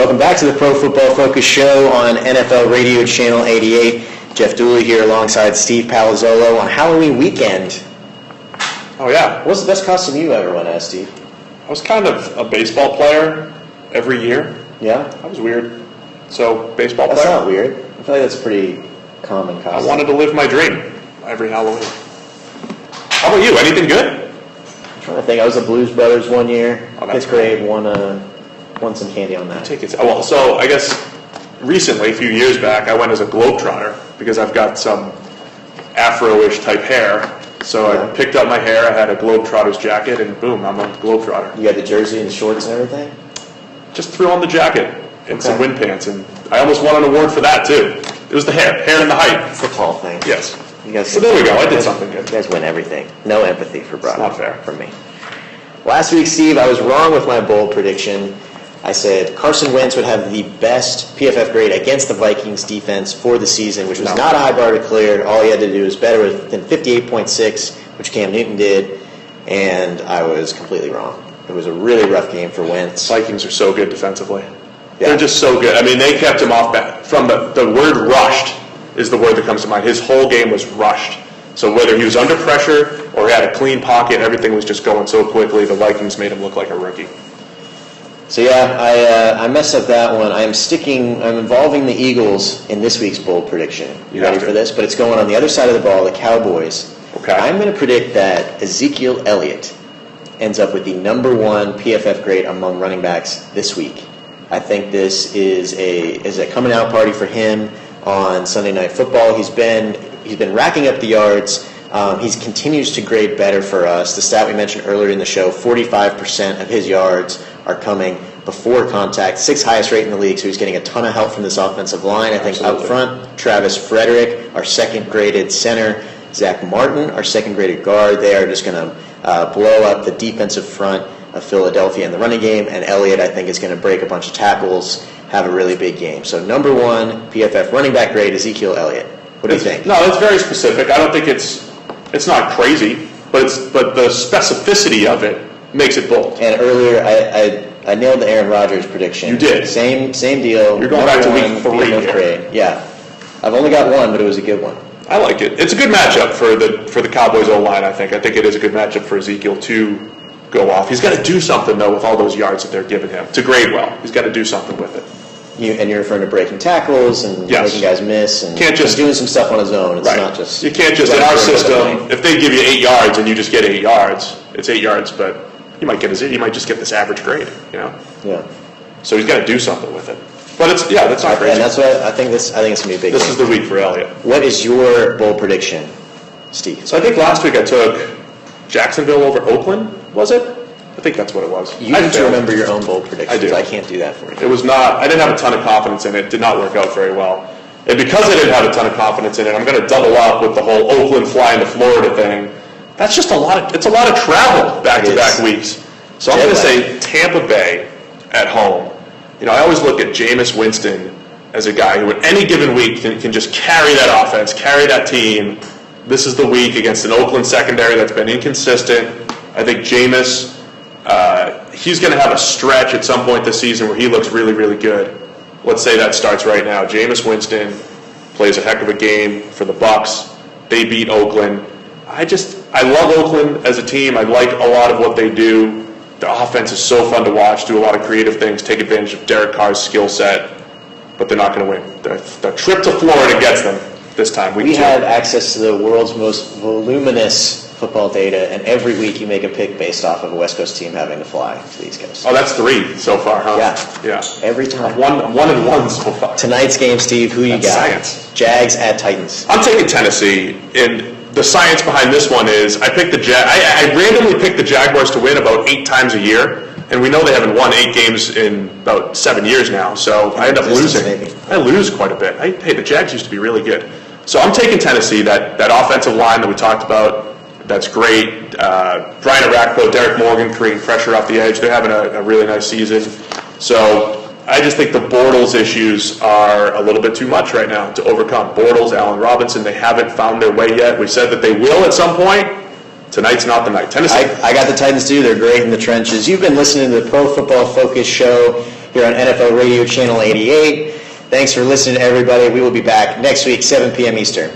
Welcome back to the Pro Football Focus Show on NFL Radio Channel 88. Jeff Dooley here alongside Steve Palazzolo on Halloween weekend. Oh, yeah. What was the best costume you ever went as, Steve? I was kind of a baseball player every year. Yeah? That was weird. So, baseball That's player. not weird. I feel like that's a pretty common costume. I wanted to live my dream every Halloween. How about you? Anything good? I'm trying to think. I was the Blues Brothers one year. Oh, that's 5th grade, won some candy on that. Well, so I guess recently, a few years back, I went as a globetrotter because I've got some afro-ish type hair. So I picked up my hair, I had a globetrotter's jacket, and boom, I'm a globetrotter. You got the jersey and the shorts and everything? Just threw on the jacket and some wind pants, and I almost won an award for that too. It was the hair and the height. Football thing. Yes. You guys So there we go, I did something good. You guys win everything. No empathy for Brock. It's not fair. From me. Last week, Steve, I was wrong with my bold prediction. I said Carson Wentz would have the best PFF grade against the Vikings defense for the season, which was not a high bar to clear. All he had to do was better than 58.6, which Cam Newton did, and I was completely wrong. It was a really rough game for Wentz. Vikings are so good defensively. Yeah. They're just so good. I mean, they kept him off from the word rushed is the word that comes to mind. His whole game was rushed. So whether he was under pressure or he had a clean pocket, everything was just going so quickly, the Vikings made him look like a rookie. So yeah, I messed up that one. I'm involving the Eagles in this week's bold prediction. You ready for this? But it's going on the other side of the ball, the Cowboys. Okay. I'm going to predict that Ezekiel Elliott ends up with the number one PFF grade among running backs this week. I think this is a coming out party for him on Sunday Night Football. He's been racking up the yards. He continues to grade better for us. The stat we mentioned earlier in the show, 45% of his yards are coming before contact, 6th highest rate in the league, so he's getting a ton of help from this offensive line. I think Up front, Travis Frederick, our second-graded center, Zach Martin, our second-graded guard. They are just going to blow up the defensive front of Philadelphia in the running game, and Elliott, I think, is going to break a bunch of tackles, have a really big game. So number one PFF running back grade, Ezekiel Elliott. What do you think? No, it's very specific. I don't think it's not crazy, but the specificity of it makes it bold. And earlier, I nailed the Aaron Rodgers prediction. You did. Same deal. You're going back to week 3 here. Grade. Yeah. I've only got one, but it was a good one. I like it. It's a good matchup for the Cowboys O-line, I think. I think it is a good matchup for Ezekiel to go off. He's got to do something, though, with all those yards that they're giving him to grade well. He's got to do something with it. You're referring to breaking tackles and making guys miss and doing some stuff on his own. It's not just... You can't just, in our system, if they give you 8 yards and you just get 8 yards, it's 8 yards, but you might just get this average grade, you know? Yeah. So he's got to do something with it. But that's not crazy. And that's what I think it's going to be a big This game. is the week for Elliott. What is your bold prediction, Steve? So I think last week I took Jacksonville over Oakland, was it? I think that's what it was. You need to remember your own bold predictions. I do. I can't do that for you. It was not, I didn't have a ton of confidence in it. It did not work out very well. And because I didn't have a ton of confidence in it, I'm going to double up with the whole Oakland flying to Florida thing. That's just it's a lot of travel back-to-back weeks. So I'm going to say Tampa Bay at home. You know, I always look at Jameis Winston as a guy who at any given week can just carry that offense, carry that team. This is the week against an Oakland secondary that's been inconsistent. I think Jameis, he's going to have a stretch at some point this season where he looks really, really good. Let's say that starts right now. Jameis Winston plays a heck of a game for the Bucs. They beat Oakland. I love Oakland as a team. I like a lot of what they do. The offense is so fun to watch, do a lot of creative things, take advantage of Derek Carr's skill set, but they're not going to win. The trip to Florida gets them this time. We have access to the world's most voluminous football data, and every week you make a pick based off of a West Coast team having to fly to the East Coast. Oh, that's 3 so far, huh? Yeah. Every time. I'm 1-1 so far. Tonight's game, Steve, who you got? Science. Jags at Titans. I'm taking Tennessee, and the science behind this one is I randomly pick the Jaguars to win about 8 times a year, and we know they haven't won 8 games in about 7 years now, so I end up losing. Maybe. I lose quite a bit. The Jags used to be really good. So I'm taking Tennessee, that offensive line that we talked about. That's great. Brian Arakpo, Derek Morgan creating pressure off the edge. They're having a really nice season. So I just think the Bortles issues are a little bit too much right now to overcome. Bortles, Allen Robinson, they haven't found their way yet. We said that they will at some point. Tonight's not the night. Tennessee. I got the Titans too. They're great in the trenches. You've been listening to the Pro Football Focus Show here on NFL Radio Channel 88. Thanks for listening, everybody. We will be back next week, 7 p.m. Eastern.